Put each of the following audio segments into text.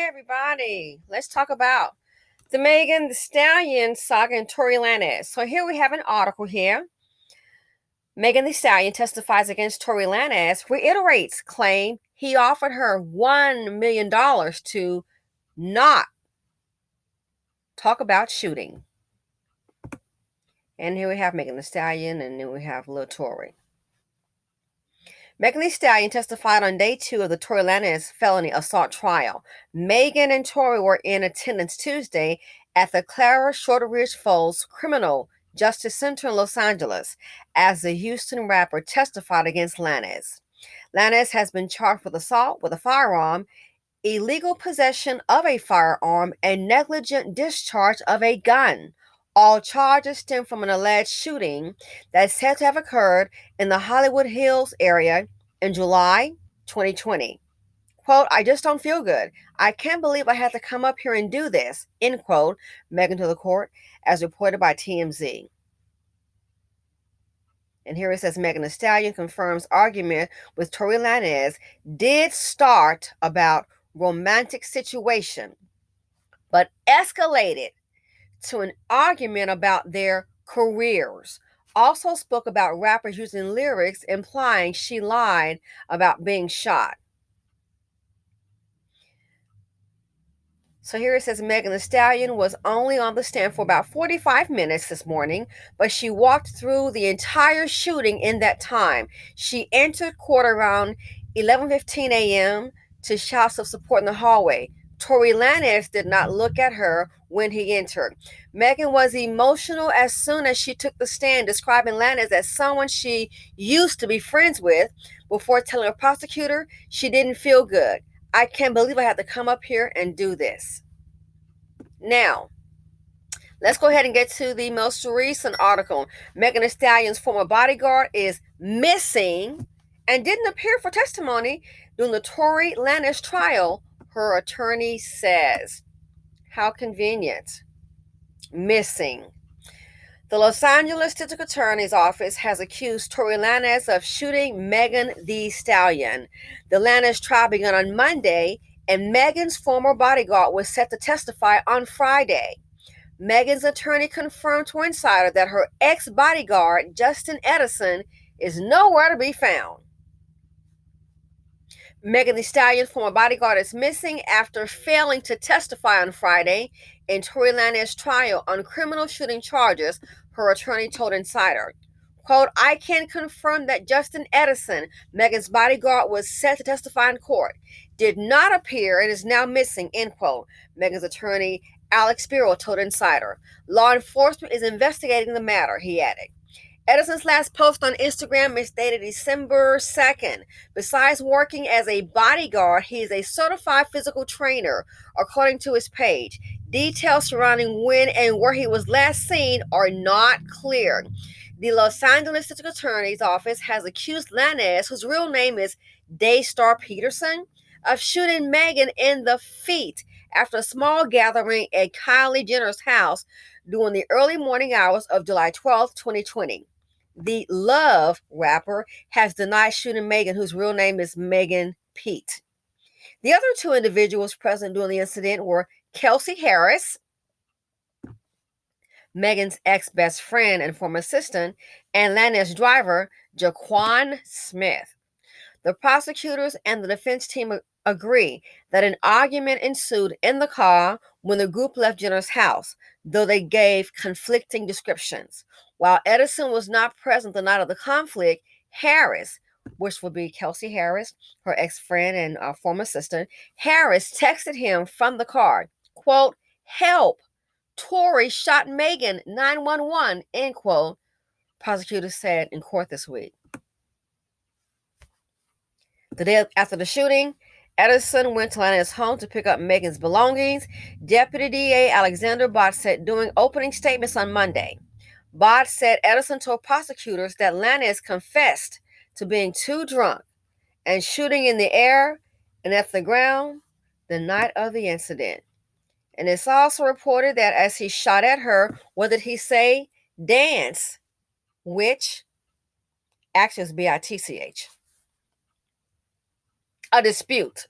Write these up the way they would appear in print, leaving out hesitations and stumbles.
everybody. Let's talk about the Megantheestallion saga and Tory Lanez. So here we have an article here. Megantheestallion testifies against Tory Lanez, reiterates claim he offered her $1 million to not talk about shooting. And here we have Megantheestallion, and then we have Lil Tory. Megantheestallion testified on day 2 of the Tory Lanez felony assault trial. Megan and Tory were in attendance Tuesday at the Clara Shortridge Falls Criminal Justice Center in Los Angeles as the Houston rapper testified against Lanez. Lanez has been charged with assault with a firearm, illegal possession of a firearm, and negligent discharge of a gun. All charges stem from an alleged shooting that's said to have occurred in the Hollywood Hills area in July 2020. Quote, "I just don't feel good. I can't believe I had to come up here and do this," end quote, Megan to the court, as reported by TMZ. And here it says Megantheestallion confirms argument with Tory Lanez did start about romantic situation, but escalated to an argument about their careers. Also spoke about rappers using lyrics implying she lied about being shot. So here it says Megantheestallion was only on the stand for about 45 minutes this morning, but she walked through the entire shooting in that time. She entered court around 11:15 a.m. to shouts of support in the hallway. Tory Lanez did not look at her when he entered. Megan was emotional as soon as she took the stand, describing Lanez as someone she used to be friends with before telling a prosecutor she didn't feel good. "I can't believe I had to come up here and do this." Now, let's go ahead and get to the most recent article. Megantheestallion's former bodyguard is missing and didn't appear for testimony during the Tory Lanez trial, her attorney says. How convenient. Missing. The Los Angeles District Attorney's Office has accused Tory Lanez of shooting Megantheestallion. The Lanez trial began on Monday, and Megan's former bodyguard was set to testify on Friday. Megan's attorney confirmed to Insider that her ex-bodyguard, Justin Edison, is nowhere to be found. Megantheestallion's former bodyguard is missing after failing to testify on Friday in Tory Lanez's trial on criminal shooting charges, her attorney told Insider. Quote, "I can confirm that Justin Edison, Megan's bodyguard, was set to testify in court, did not appear and is now missing," end quote, Megan's attorney Alex Spiro told Insider. "Law enforcement is investigating the matter," he added. Edison's last post on Instagram is dated December 2nd. Besides working as a bodyguard, he is a certified physical trainer, according to his page. Details surrounding when and where he was last seen are not clear. The Los Angeles District Attorney's Office has accused Lanez, whose real name is Daystar Peterson, of shooting Megan in the feet after a small gathering at Kylie Jenner's house during the early morning hours of July 12, 2020. The Love rapper has denied shooting Megan, whose real name is Megan Pete. The other two individuals present during the incident were Kelsey Harris, Megan's ex-best friend and former assistant, and Lanez driver Jaquan Smith. The prosecutors and the defense team agree that an argument ensued in the car when the group left Jenner's house, though they gave conflicting descriptions. While Edison was not present the night of the conflict, Harris, which would be Kelsey Harris, her ex-friend and former assistant, Harris texted him from the car, quote, "Help, Tory shot Megan, 911, end quote," prosecutors said in court this week. The day after the shooting, Edison went to Lanez's home to pick up Megan's belongings. Deputy DA Alexander Bott said during opening statements on Monday. Bott said Edison told prosecutors that Lanez confessed to being too drunk and shooting in the air and at the ground the night of the incident. And it's also reported that as he shot at her, what did he say? Dance, which actually is bitch. A dispute.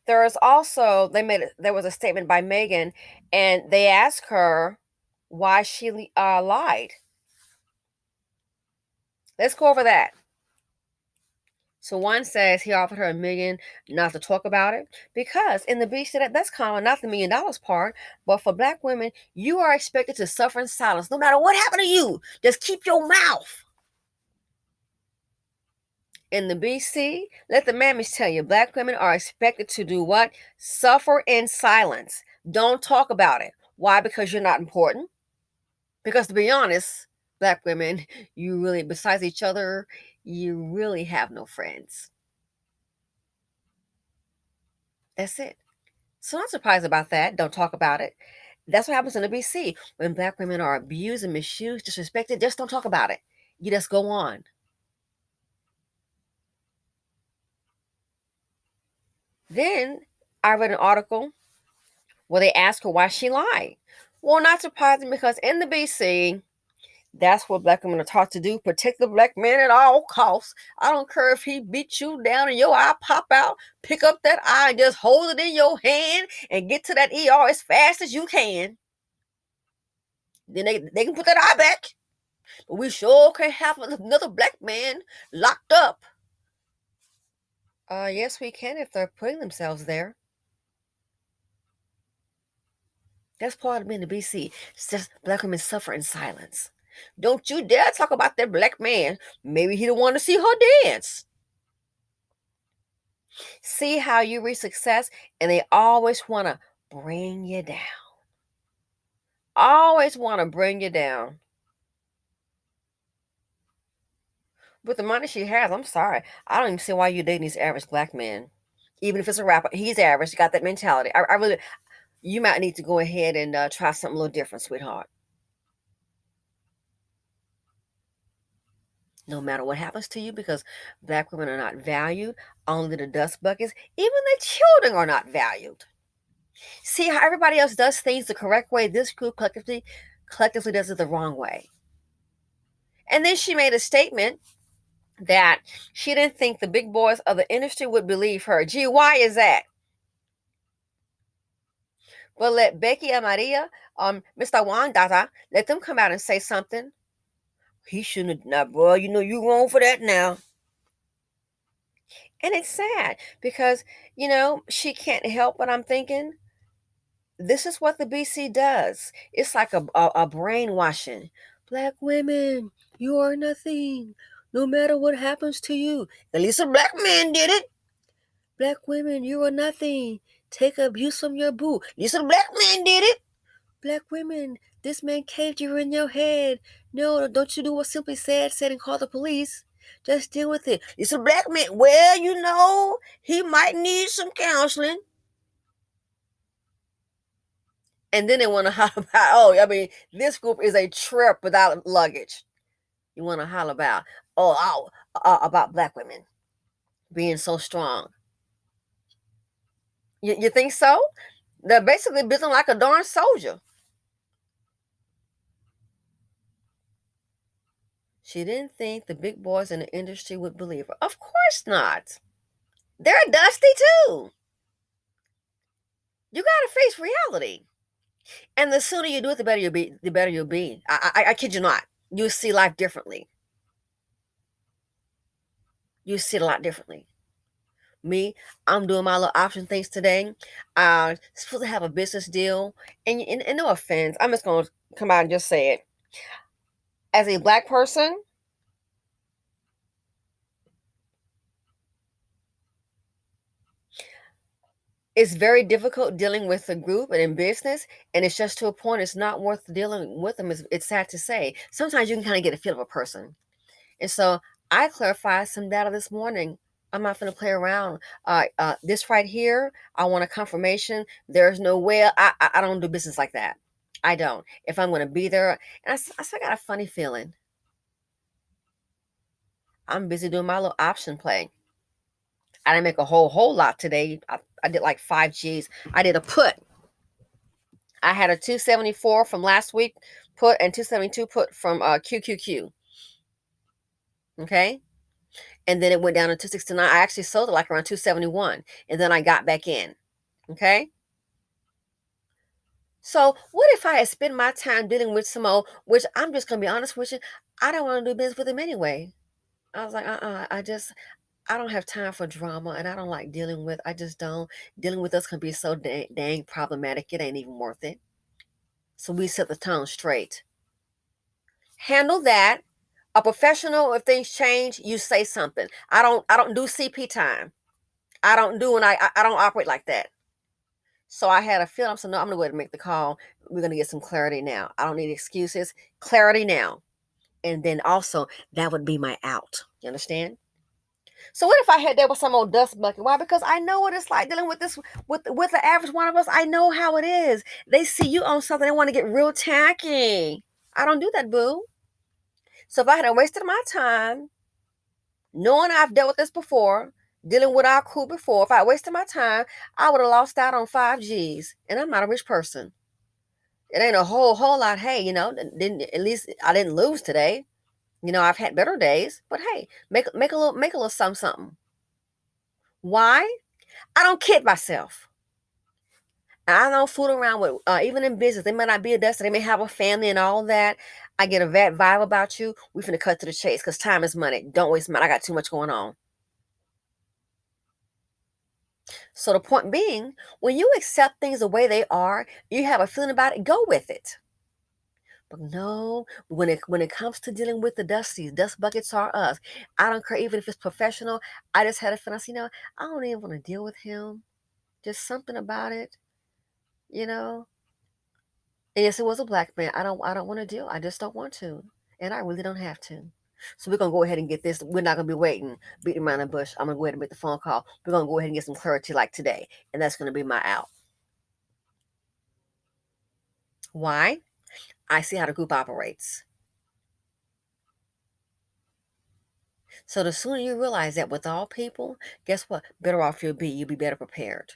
There is also there was a statement by Megan, and they asked her why she lied. Let's go over that. So one says he offered her $1 million not to talk about it because in the beach that's common, not the $1 million part, but for black women, you are expected to suffer in silence no matter what happened to you. Just keep your mouth. In the BC, let the mammies tell you, black women are expected to do what? Suffer in silence. Don't talk about it. Why? Because you're not important. Because to be honest, black women, you really, besides each other, you really have no friends. That's it. So I'm not surprised about that. Don't talk about it. That's what happens in the BC. When black women are abused and misused, disrespected, just don't talk about it. You just go on. Then I read an article where they asked her why she lied. Well, not surprising because in the BC, that's what black women are taught to do. Protect the black man at all costs. I don't care if he beats you down and your eye pop out. Pick up that eye and just hold it in your hand and get to that ER as fast as you can. Then they can put that eye back. But we sure can't have another black man locked up. Yes, we can if they're putting themselves there. That's part of being the BC. It's just black women suffer in silence. Don't you dare talk about that black man. Maybe he don't want to see her dance. See how you reach success, and they always want to bring you down. Always want to bring you down. With the money she has, I'm sorry. I don't even see why you're dating these average black men. Even if it's a rapper, he's average. You got that mentality. I really, you might need to go ahead and try something a little different, sweetheart. No matter what happens to you, because black women are not valued, only the dust buckets, even the children are not valued. See how everybody else does things the correct way, this group collectively does it the wrong way. And then she made a statement that she didn't think the big boys of the industry would believe her. Gee, why is that? Well, let Becky and Maria, Mr. Wandata, let them come out and say something. He shouldn't have, now, boy, you know you wrong for that now. And it's sad because, she can't help but I'm thinking, this is what the BC does. It's like a brainwashing. Black women, you are nothing. No matter what happens to you. At least a black man did it. Black women, you are nothing. Take abuse from your boo. At least a black man did it. Black women, this man caved you in your head. No, don't you do what Simply said and call the police. Just deal with it. It's a black man. Well, he might need some counseling. And then they want to holler about, this group is a trip without luggage. You want to holler about, about black women being so strong. You think so? They're basically building like a darn soldier. She didn't think the big boys in the industry would believe her. Of course not. They're dusty too. You got to face reality. And the sooner you do it, the better you'll be. The better you'll be. I kid you not. You'll see life differently. You'll see it a lot differently. Me, I'm doing my little option things today. I'm supposed to have a business deal. And no offense, I'm just going to come out and just say it. As a black person, it's very difficult dealing with a group and in business. And it's just to a point, it's not worth dealing with them. It's sad to say. Sometimes you can kind of get a feel of a person. And so I clarified some data this morning. I'm not going to play around. This right here, I want a confirmation. There's no way. I don't do business like that. I don't. If I'm going to be there, and I still got a funny feeling. I'm busy doing my little option play. I didn't make a whole lot today. I did like 5 G's. I did a put. I had a 274 from last week put and 272 put from QQQ. Okay. and then it went down to 269. I actually sold it like around 271, and then I got back in. Okay. So what if I had spent my time dealing with some old, which I'm just gonna be honest with you, I don't want to do business with him anyway. I was like, I don't have time for drama, and I don't like dealing with. I just don't. Dealing with us can be so dang problematic. It ain't even worth it. So we set the tone straight. Handle that. A professional, if things change, you say something. I don't do CP time. I don't do, and I don't operate like that. So I had a feeling. So no, I'm gonna go ahead and make the call. We're gonna get some clarity now. I don't need excuses. Clarity now. And then also that would be my out. You understand? So what if I had there with some old dust bucket? Why? Because I know what it's like dealing with this with the average one of us. I know how it is. They see you on something, they want to get real tacky. I don't do that, boo. So if I had wasted my time, knowing I've dealt with this before, dealing with our crew before, if I wasted my time, I would have lost out on 5 G's. And I'm not a rich person. It ain't a whole lot. Hey, didn't at least I didn't lose today. I've had better days, but hey, make a little something. Why? I don't kid myself. I don't fool around with, even in business, they might not be a dust, they may have a family and all that. I get a bad vibe about you. We finna cut to the chase because time is money. Don't waste money. I got too much going on. So the point being, when you accept things the way they are, you have a feeling about it, go with it. But no, when it comes to dealing with the dusties, dust buckets are us. I don't care even if it's professional. I just had a feeling, I don't even want to deal with him. Just something about it, you know. And yes, it was a black man. I don't want to deal. I just don't want to. And I really don't have to. So we're gonna go ahead and get this. We're not gonna be waiting, beating around the bush. I'm gonna go ahead and make the phone call. We're gonna go ahead and get some clarity like today. And that's gonna be my out. Why? I see how the group operates. So the sooner you realize that with all people, guess what? Better off you'll be. You'll be better prepared.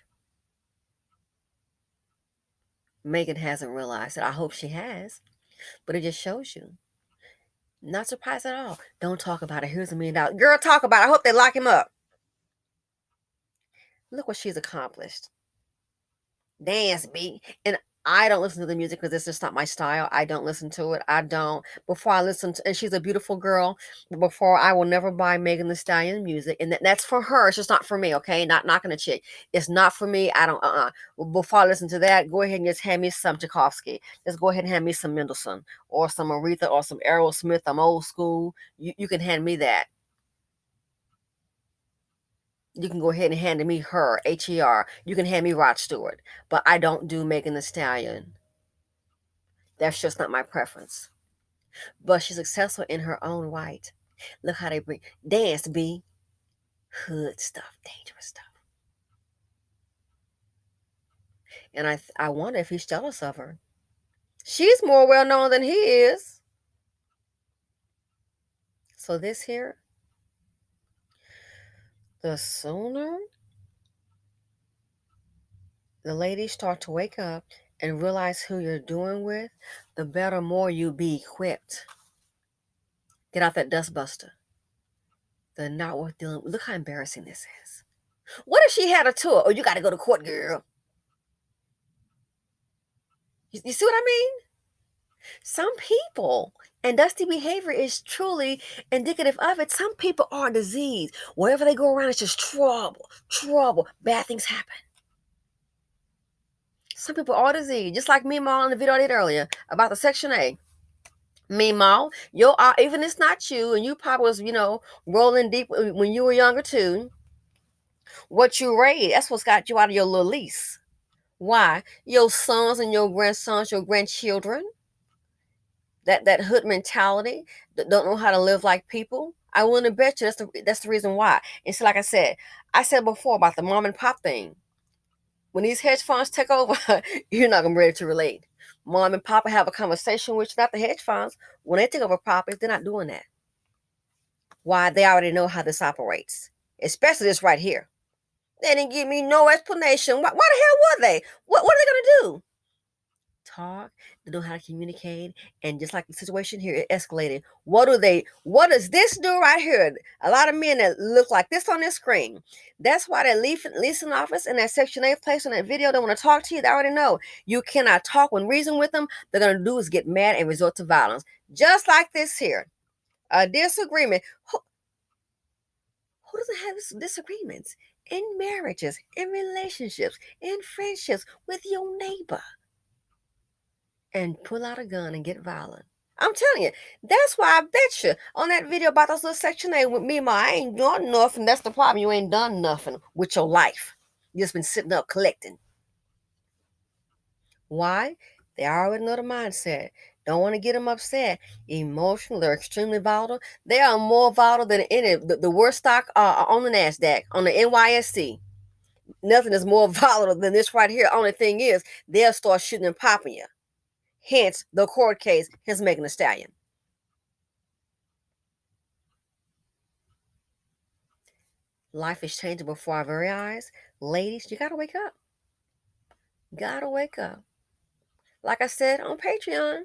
Megan hasn't realized it. I hope she has. But it just shows you. Not surprised at all. Don't talk about it. Here's $1 million. Girl, talk about it. I hope they lock him up. Look what she's accomplished. Dance beat. And I don't listen to the music because it's just not my style. I don't listen to it. I don't. Before I listen to, and she's a beautiful girl. But before, I will never buy Megantheestallion music, and that's for her. It's just not for me. Okay, not knocking a chick. It's not for me. I don't. Well, before I listen to that, go ahead and just hand me some Tchaikovsky. Just go ahead and hand me some Mendelssohn or some Aretha or some Aerosmith. I'm old school. You can hand me that. You can go ahead and hand me her, HER. You can hand me Rod Stewart. But I don't do Megantheestallion. That's just not my preference. But she's successful in her own right. Look how they bring dance, be hood stuff, dangerous stuff. And I wonder if he's jealous of her. She's more well known than he is. So this here, the sooner the ladies start to wake up and realize who you're doing with, the better more you be equipped. Get out that dustbuster. They're not worth dealing with. Look how embarrassing this is. What if she had a tour? Oh, you got to go to court, girl. You see what I mean? Some people, and dusty behavior is truly indicative of it. Some people are diseased. Wherever they go around, it's just trouble, trouble. Bad things happen. Some people are diseased, just like me, Ma, in the video I did earlier about the Section A. Meemaw, even it's not you, and you probably was, rolling deep when you were younger too. What you raised, that's what's got you out of your little lease. Why? Your sons and your grandsons, your grandchildren, that hood mentality, that don't know how to live like people. I wouldn't bet you that's the reason why. And so, like I said before about the mom and pop thing. When these hedge funds take over, you're not gonna be ready to relate. Mom and papa have a conversation with you, not the hedge funds. When they take over properties, they're not doing that. Why? They already know how this operates, especially this right here. They didn't give me no explanation. Why the hell were they? What are they gonna do? talk, they know how to communicate, and just like the situation here, it escalated. What does this do right here? A lot of men that look like this on this screen. That's why that leasing office and that Section 8 place on that video, they want to talk to you. They already know you cannot talk when reason with them. They're going to do is get mad and resort to violence. Just like this here. A disagreement. Who doesn't have disagreements? In marriages, in relationships, in friendships with your neighbor. And pull out a gun and get violent. I'm telling you, that's why I bet you on that video about those little Section 8 with me, I ain't doing nothing. That's the problem. You ain't done nothing with your life. You just been sitting up collecting. Why? They already know the mindset. Don't want to get them upset. Emotional. They're extremely volatile. They are more volatile than any the worst stock on the NASDAQ, on the NYSE. Nothing is more volatile than this right here. Only thing is, they'll start shooting and popping you. Hence, the court case, hence Megantheestallion. Life is changing before our very eyes. Ladies, you gotta wake up. Gotta wake up. Like I said on Patreon,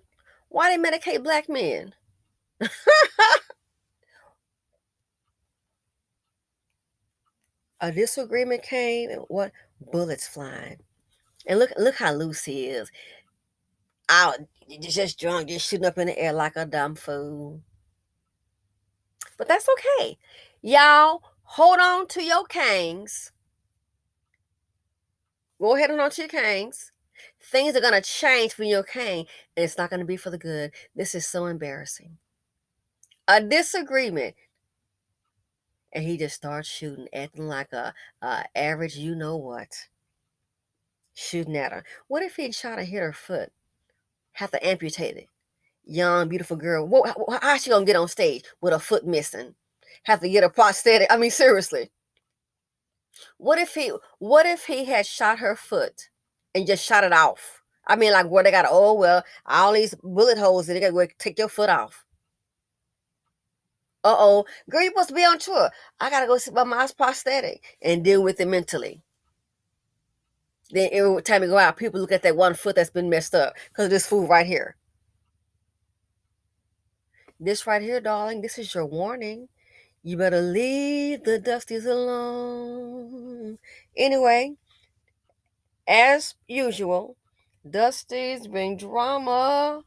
why they medicate black men? A disagreement came and what? Bullets flying. And look how loose he is. Out, just drunk, just shooting up in the air like a dumb fool. But that's okay. Y'all, hold on to your cangs. Go ahead and on to your cangs. Things are going to change for your cane, and it's not going to be for the good. This is so embarrassing. A disagreement. And he just starts shooting, acting like a average you know what. Shooting at her. What if he'd shot and hit her foot? Have to amputate it. Young, beautiful girl. How's she going to get on stage with a foot missing? Have to get a prosthetic. I mean, seriously. What if he had shot her foot and just shot it off? I mean, like where they got, oh, well, all these bullet holes, they got to take your foot off. Uh-oh. Girl, you're supposed to be on tour. I got to go sit by my prosthetic and deal with it mentally. Then every time you go out, people look at that one foot that's been messed up because of this fool right here. This right here, darling, this is your warning. You better leave the Dusties alone. Anyway, as usual, Dusties bring drama,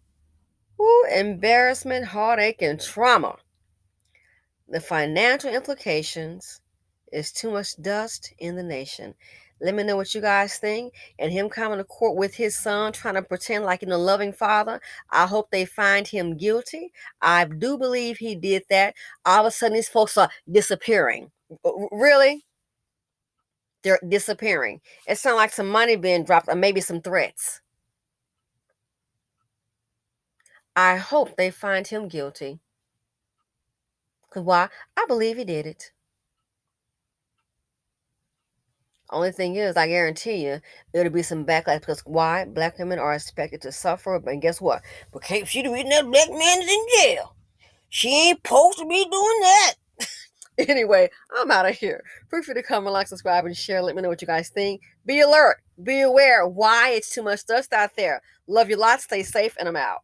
embarrassment, heartache, and trauma. The financial implications is too much dust in the nation. Let me know what you guys think. And him coming to court with his son, trying to pretend like he's a loving father. I hope they find him guilty. I do believe he did that. All of a sudden, these folks are disappearing. Really? They're disappearing. It sounds like some money being dropped or maybe some threats. I hope they find him guilty. Because why? I believe he did it. Only thing is, I guarantee you, there'll be some backlash because why? Black women are expected to suffer, and guess what? But can't she the reason that black man is in jail? She ain't supposed to be doing that. Anyway, I'm out of here. Feel free to comment, like, subscribe, and share. Let me know what you guys think. Be alert. Be aware why it's too much dust out there. Love you lots. Stay safe, and I'm out.